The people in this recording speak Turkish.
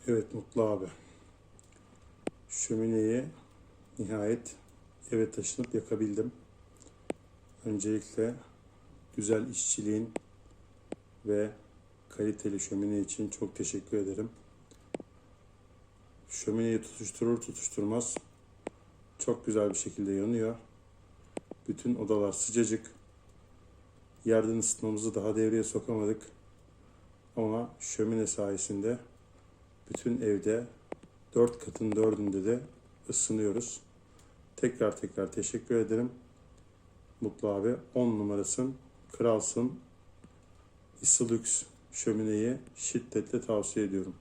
Evet Mutlu abi. Şömineyi nihayet eve taşınıp yakabildim. Öncelikle güzel işçiliğin ve kaliteli şömine için çok teşekkür ederim. Şömineyi tutuşturur tutuşturmaz çok güzel bir şekilde yanıyor. Bütün odalar sıcacık. Yerden ısıtmamızı daha devreye sokamadık. Ama şömine sayesinde bütün evde 4 katın 4'ünde de ısınıyoruz. Tekrar teşekkür ederim. Mutlu abi 10 numarasın, kralsın. Isolux şömineyi şiddetle tavsiye ediyorum.